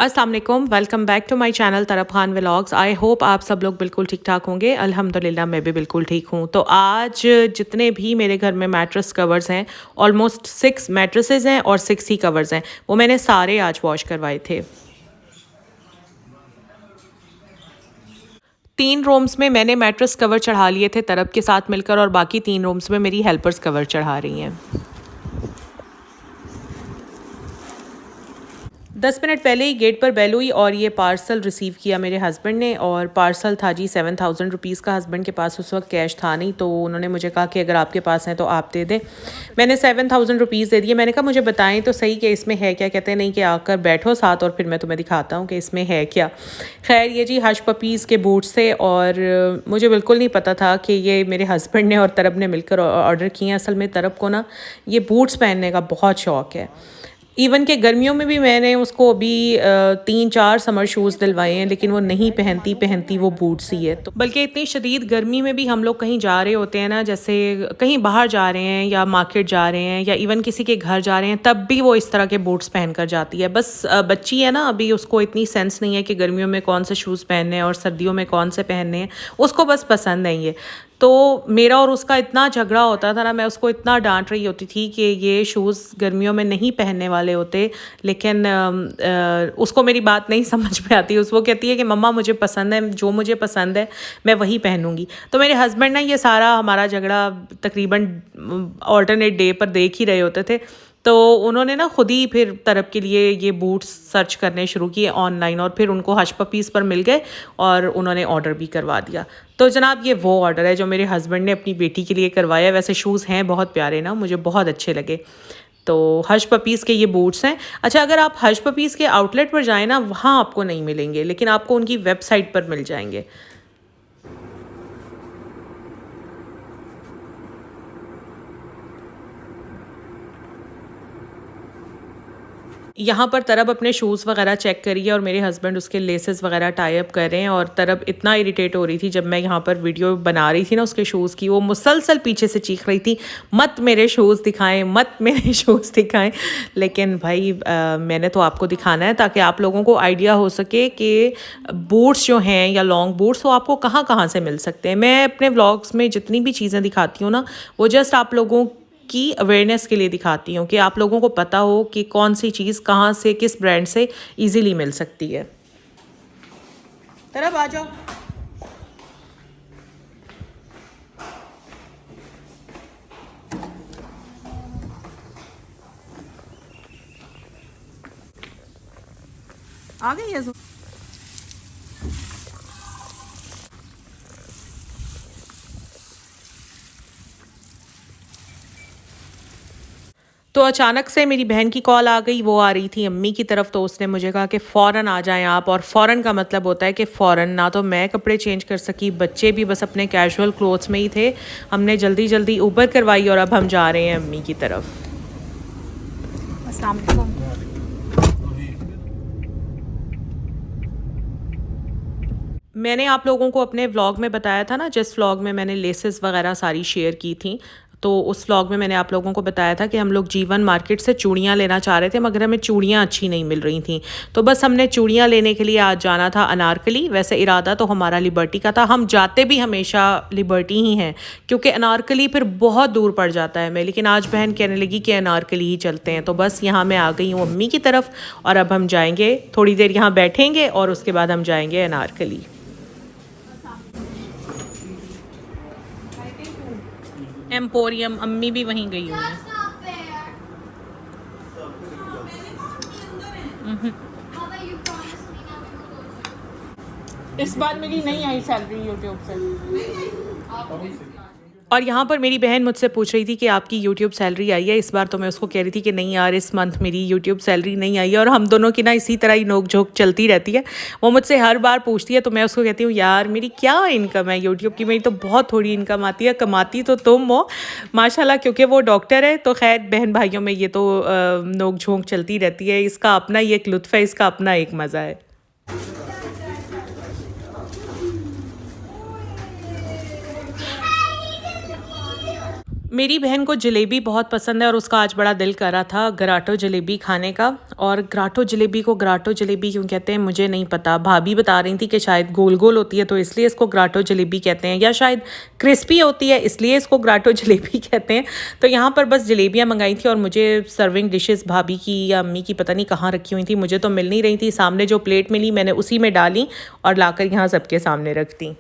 अस्सलाम वालेकुम, welcome back to my channel Taraf Khan vlogs. I hope आप सब लोग बिल्कुल ठीक ठाक होंगे। अल्हम्दुलिल्लाह मैं भी बिल्कुल ठीक हूँ। तो आज जितने भी मेरे घर में मैट्रेस कवर्स हैं, ऑलमोस्ट 6 मैट्रेसेस हैं और 6 ही कवर्स हैं, वो मैंने सारे आज वॉश करवाए थे। 3 रूम्स में मैंने मैट्रेस कवर चढ़ा लिए थे तरब के साथ मिलकर, और बाकी 3 रूम्स में मेरी हेल्पर्स कवर चढ़ा रही हैं। 10 मिनट पहले ही गेट पर बेल हुई और ये पार्सल रिसीव किया मेरे हस्बैंड ने। और पार्सल था जी 7000 रुपीज़ का। हस्बैंड के पास उस वक्त कैश था नहीं, तो उन्होंने मुझे कहा कि अगर आपके पास है तो आप दे दें। मैंने 7000 रुपीज़ दे दिए। मैंने कहा मुझे बताएं तो सही कि इसमें है क्या। कहते हैं नहीं कि आकर बैठो साथ और फिर मैं तुम्हें दिखाता हूँ कि इसमें है क्या। खैर ये जी हश पपीज़ के बूट्स थे, और मुझे बिल्कुल नहीं पता था कि ये मेरे हस्बैंड ने और तरब ने मिलकर ऑर्डर किए हैं। असल में तरब को ना ये बूट्स पहनने का बहुत शौक़ है। इवन के गर्मियों में भी मैंने उसको अभी 3-4 समर शूज़ दिलवाए हैं, लेकिन वो नहीं पहनती वो बूट्स ही है। तो बल्कि इतनी शदीद गर्मी में भी हम लोग कहीं जा रहे होते हैं ना, जैसे कहीं बाहर जा रहे हैं या मार्केट जा रहे हैं या इवन किसी के घर जा रहे हैं, तब भी वो इस तरह के बूट्स पहन कर जाती है। बस बच्ची है ना, अभी उसको इतनी सेंस नहीं है कि गर्मियों में कौन से शूज़ पहनने हैं और सर्दियों में कौन से पहनने हैं। उसको बस पसंद है ये। तो मेरा और उसका इतना झगड़ा होता था ना, मैं उसको इतना डांट रही होती थी कि ये शूज़ गर्मियों में नहीं पहनने वाले होते, लेकिन उसको मेरी बात नहीं समझ में आती। वो कहती है कि मम्मा मुझे पसंद है, जो मुझे पसंद है मैं वही पहनूंगी। तो मेरे हस्बैंड ना ये सारा हमारा झगड़ा तकरीबन ऑल्टरनेट डे पर देख ही रहे होते थे। तो उन्होंने ना खुद ही फिर तरब के लिए ये बूट्स सर्च करने शुरू किए ऑनलाइन, और फिर उनको हश पपीज़ पर मिल गए और उन्होंने ऑर्डर भी करवा दिया। तो जनाब ये वो ऑर्डर है जो मेरे हस्बैंड ने अपनी बेटी के लिए करवाया। वैसे शूज़ हैं बहुत प्यारे ना, मुझे बहुत अच्छे लगे। तो हश पपीज़ के ये बूट्स हैं। अच्छा, अगर आप हश पपीज़ के आउटलेट पर जाएँ ना, वहाँ आपको नहीं मिलेंगे, लेकिन आपको उनकी वेबसाइट पर मिल जाएंगे। यहाँ पर तरब अपने शूज़ वगैरह चेक करी है और मेरे हस्बैंड उसके लेसेस वगैरह टाई अप कर रहे हैं। और तरब इतना इरिटेट हो रही थी जब मैं यहाँ पर वीडियो बना रही थी ना उसके शूज़ की, वो मुसलसल पीछे से चीख रही थी, मत मेरे शूज़ दिखाएं, मत मेरे शूज़ दिखाएं। लेकिन भाई मैंने तो आपको दिखाना है ताकि आप लोगों को आइडिया हो सके कि बूट्स जो हैं या लॉन्ग बूट्स वो आपको कहाँ कहाँ से मिल सकते हैं। मैं अपने व्लॉग्स में जितनी भी चीज़ें दिखाती हूँ ना, वो जस्ट आप लोगों की अवेयरनेस के लिए दिखाती हूँ कि आप लोगों को पता हो कि कौन सी चीज़ कहाँ से किस ब्रांड से इजीली मिल सकती है। तरफ आ जाओ। आ गई है। तो अचानक से मेरी बहन की कॉल आ गई। वो आ रही थी अम्मी की तरफ, तो उसने मुझे कहा कि फ़ौरन आ जाएं आप। और फ़ौरन का मतलब होता है कि फ़ौरन। ना तो मैं कपड़े चेंज कर सकी, बच्चे भी बस अपने कैजुअल क्लोथ्स में ही थे। हमने जल्दी जल्दी ऊबर करवाई और अब हम जा रहे हैं अम्मी की तरफ। अस्सलाम वालेकुम। मैंने आप लोगों को अपने व्लॉग में बताया था ना, जिस व्लॉग में मैंने लेसेस वगैरह सारी शेयर की थी, तो उस व्लॉग में मैंने आप लोगों को बताया था कि हम लोग जीवन मार्केट से चूड़ियाँ लेना चाह रहे थे, मगर हमें चूड़ियाँ अच्छी नहीं मिल रही थी। तो बस हमने चूड़ियाँ लेने के लिए आज जाना था अनारकली। वैसे इरादा तो हमारा लिबर्टी का था, हम जाते भी हमेशा लिबर्टी ही हैं क्योंकि अनारकली फिर बहुत दूर पड़ जाता है हमें। लेकिन आज बहन कहने लगी कि अनारकली ही चलते हैं, तो बस यहाँ मैं आ गई हूँ अम्मी की तरफ और अब हम जाएँगे, थोड़ी देर यहाँ बैठेंगे और उसके बाद हम जाएँगे अनारकली। एम्पोरियम, अम्मी भी वहीं गई हुई है। इस बार मेरी नहीं आई सैलरी यूट्यूब से। और यहाँ पर मेरी बहन मुझसे पूछ रही थी कि आपकी यूट्यूब सैलरी आई है इस बार। तो मैं उसको कह रही थी कि नहीं यार, इस मंथ मेरी यूट्यूब सैलरी नहीं आई है। और हम दोनों की ना इसी तरह ही नोक झोंक चलती रहती है। वो मुझसे हर बार पूछती है, तो मैं उसको कहती हूँ यार मेरी क्या इनकम है यूट्यूब की, मेरी तो बहुत थोड़ी इनकम आती है, कमाती तो तुम हो माशाल्लाह, क्योंकि वो डॉक्टर है। तो खैर बहन भाइयों में ये तो नोक झोंक चलती रहती है। इसका अपना ही एक लुत्फ़ है, इसका अपना एक मज़ा है। मेरी बहन को जलेबी बहुत पसंद है और उसका आज बड़ा दिल कर रहा था गराटो जलेबी खाने का। और गराटो जलेबी को गराटो जलेबी क्यों कहते हैं मुझे नहीं पता। भाभी बता रही थी कि शायद गोल गोल होती है तो इसलिए इसको गराटो जलेबी कहते हैं, या शायद क्रिस्पी होती है इसलिए इसको गराटो जलेबी कहते हैं। तो यहाँ पर बस जलेबियाँ मंगाई थी और मुझे सर्विंग डिशेस भाभी की या अम्मी की पता नहीं कहाँ रखी हुई थी, मुझे तो मिल नहीं रही थी। सामने जो प्लेट मिली मैंने उसी में डाली और लाकर यहाँ सबके सामने रख दी।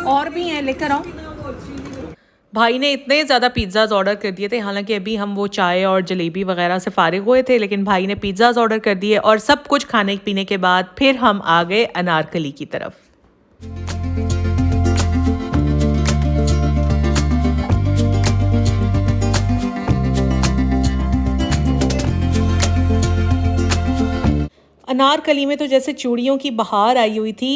और भी हैं, लेकर आओ। भाई ने इतने ज़्यादा पिज़्ज़ाज़ ऑर्डर कर दिए थे, हालांकि अभी हम वो चाय और जलेबी वगैरह से फारिग हुए थे, लेकिन भाई ने पिज़्ज़ाज़ ऑर्डर कर दिए और सब कुछ खाने पीने के बाद फिर हम आ गए अनारकली की तरफ। अनारकली में तो जैसे चूड़ियों की बहार आई हुई थी।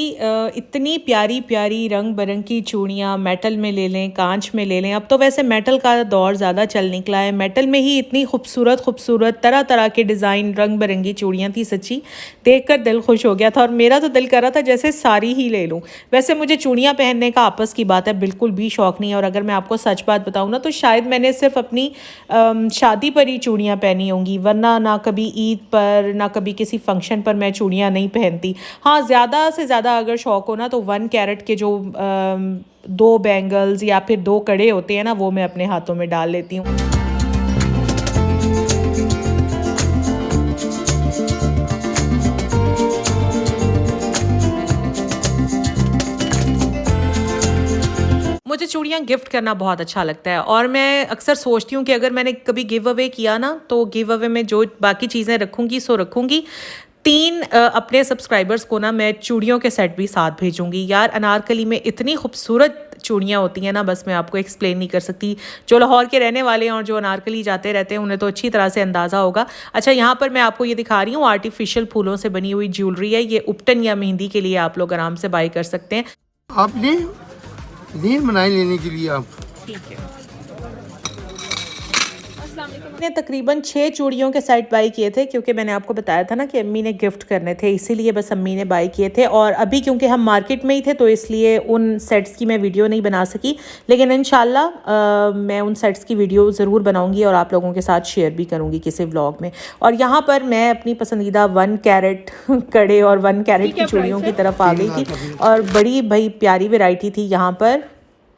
इतनी प्यारी प्यारी रंग बिरंगी चूड़ियाँ, मेटल में ले लें, कांच में ले लें। अब तो वैसे मेटल का दौर ज़्यादा चल निकला है। मेटल में ही इतनी खूबसूरत खूबसूरत तरह तरह के डिज़ाइन, रंग बिरंगी चूड़ियाँ थी। सच्ची देखकर दिल खुश हो गया था और मेरा तो दिल कर रहा था जैसे सारी ही ले लूँ। वैसे मुझे चूड़ियाँ पहनने का आपस की बात है बिल्कुल भी शौक़ नहीं है, और अगर मैं आपको सच बात बताऊँ ना तो शायद मैंने सिर्फ अपनी शादी पर ही चूड़ियाँ पहनी होंगी, वरना ना कभी ईद पर ना कभी किसी फंक्शन पर मैं चूड़ियाँ नहीं पहनती। हाँ, ज़्यादा से ज़्यादा अगर शौक़ हो ना तो 1 कैरेट के जो 2 बैंगल्स या फिर 2 कड़े होते हैं ना, वो मैं अपने हाथों में डाल लेती हूँ। मुझे चूड़ियाँ गिफ्ट करना बहुत अच्छा लगता है और मैं अक्सर सोचती हूँ कि अगर मैंने कभी गिव अवे किया ना तो गिव अवे में जो बाकी चीज़ें रखूँगी सो रखूँगी। 3 अपने सब्सक्राइबर्स को ना मैं चूड़ियों के सेट भी साथ भेजूँगी। यार अनारकली में इतनी खूबसूरत चूड़ियाँ होती हैं ना, बस मैं आपको एक्सप्लेन नहीं कर सकती। जो लाहौर के रहने वाले हैं और जो अनारकली जाते रहते हैं उन्हें तो अच्छी तरह से अंदाज़ा होगा। अच्छा, यहाँ पर मैं आपको ये दिखा रही हूँ आर्टिफिशियल फूलों से बनी हुई ज्वेलरी है। ये उपटन या मेहंदी के लिए आप लोग आराम से बाई कर सकते हैं। आपने नींद बनाई लेने के लिए आप ठीक है। मैंने तकरीबन 6 चूड़ियों के सेट बाई किए थे क्योंकि मैंने आपको बताया था ना कि अम्मी ने गिफ्ट करने थे, इसीलिए बस अम्मी ने बाई किए थे। और अभी क्योंकि हम मार्केट में ही थे तो इसलिए उन सेट्स की मैं वीडियो नहीं बना सकी, लेकिन इंशाल्लाह मैं उन सेट्स की वीडियो ज़रूर बनाऊंगी और आप लोगों के साथ शेयर भी करूंगी किसी व्लॉग में। और यहाँ पर मैं अपनी पसंदीदा 1 कैरेट कड़े और 1 कैरेट की चूड़ियों की तरफ आ गई थी और बड़ी भाई प्यारी वेराइटी थी यहाँ पर।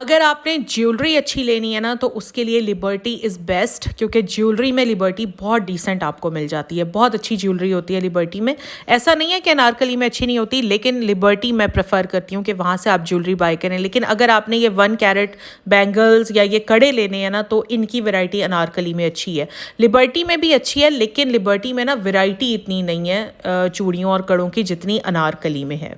अगर आपने ज्वेलरी अच्छी लेनी है ना तो उसके लिए लिबर्टी इज़ बेस्ट, क्योंकि ज्वेलरी में लिबर्टी बहुत डिसेंट आपको मिल जाती है। बहुत अच्छी ज्वेलरी होती है लिबर्टी में। ऐसा नहीं है कि अनारकली में अच्छी नहीं होती, लेकिन लिबर्टी मैं प्रेफर करती हूँ कि वहाँ से आप ज्वेलरी बाय करें। लेकिन अगर आपने ये 1 कैरेट बैंगल्स या ये कड़े लेने हैं ना तो इनकी वैरायटी अनारकली में अच्छी है। लिबर्टी में भी अच्छी है, लेकिन लिबर्टी में ना वैरायटी इतनी नहीं है चूड़ियों और कड़ों की जितनी अनारकली में है।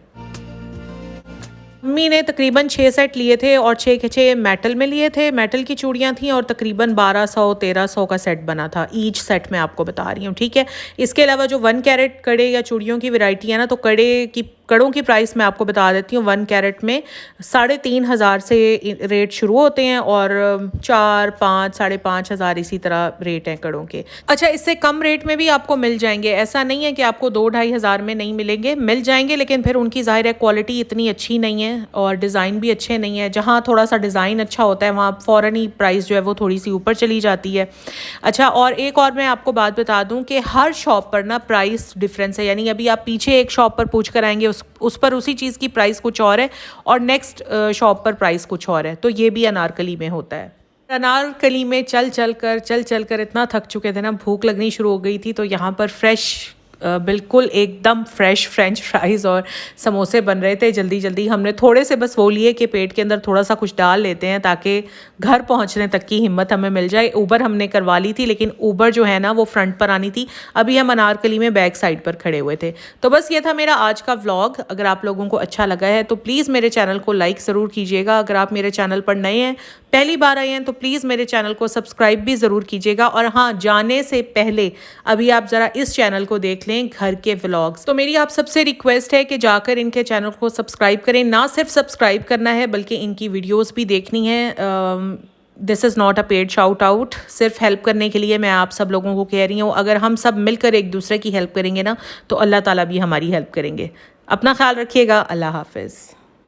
मम्मी ने तकरीबन 6 सेट लिए थे और 6 के 6 मेटल में लिए थे। मेटल की चूड़ियाँ थीं और तकरीबन 1200-1300 का सेट बना था। ईच सेट मैं आपको बता रही हूँ, ठीक है। इसके अलावा जो 1 कैरेट कड़े या चूड़ियों की वैरायटी है ना, तो कड़ों की प्राइस मैं आपको बता देती हूँ। 1 कैरेट में 3500 से रेट शुरू होते हैं और 4, 5, 5,500 इसी तरह रेट हैं कड़ों के। अच्छा, इससे कम रेट में भी आपको मिल जाएंगे, ऐसा नहीं है कि आपको 2-2.5 हज़ार में नहीं मिलेंगे, मिल जाएंगे, लेकिन फिर उनकी ज़ाहिर है क्वालिटी इतनी अच्छी नहीं है और डिज़ाइन भी अच्छे नहीं है। जहाँ थोड़ा सा डिज़ाइन अच्छा होता है वहाँ फ़ौरन ही प्राइस जो है वो थोड़ी सी ऊपर चली जाती है। अच्छा, और एक और मैं आपको बात बता दूँ कि हर शॉप पर ना प्राइस डिफरेंस है। यानी अभी आप पीछे एक शॉप पर पूछ कर आएंगे उस पर उसी चीज़ की प्राइस कुछ और है और नेक्स्ट शॉप पर प्राइस कुछ और है। तो ये भी अनारकली में होता है। अनारकली में चल चल कर इतना थक चुके थे ना, भूख लगनी शुरू हो गई थी। तो यहाँ पर फ्रेश बिल्कुल एकदम फ्रेश फ्रेंच फ्राइज़ और समोसे बन रहे थे। जल्दी जल्दी हमने थोड़े से बस वो लिए कि पेट के अंदर थोड़ा सा कुछ डाल लेते हैं ताकि घर पहुंचने तक की हिम्मत हमें मिल जाए। ऊबर हमने करवा ली थी, लेकिन ऊबर जो है ना वो फ्रंट पर आनी थी। अभी हम अनारकली में बैक साइड पर खड़े हुए थे। तो बस ये था मेरा आज का व्लॉग। अगर आप लोगों को अच्छा लगा है तो प्लीज़ मेरे चैनल को लाइक ज़रूर कीजिएगा। अगर आप मेरे चैनल पर नए हैं, पहली बार आए हैं, तो प्लीज़ मेरे चैनल को सब्सक्राइब भी ज़रूर कीजिएगा। और हाँ, जाने से पहले अभी आप ज़रा इस चैनल को देख लें, घर के व्लॉग्स। तो मेरी आप सबसे रिक्वेस्ट है कि जाकर इनके चैनल को सब्सक्राइब करें। ना सिर्फ सब्सक्राइब करना है बल्कि इनकी वीडियोस भी देखनी है। This is not a paid shout out, सिर्फ हेल्प करने के लिए मैं आप सब लोगों को कह रही हूँ। अगर हम सब मिलकर एक दूसरे की हेल्प करेंगे ना तो अल्लाह ताला भी हमारी हेल्प करेंगे। अपना ख्याल रखिएगा। अल्लाह हाफिज़।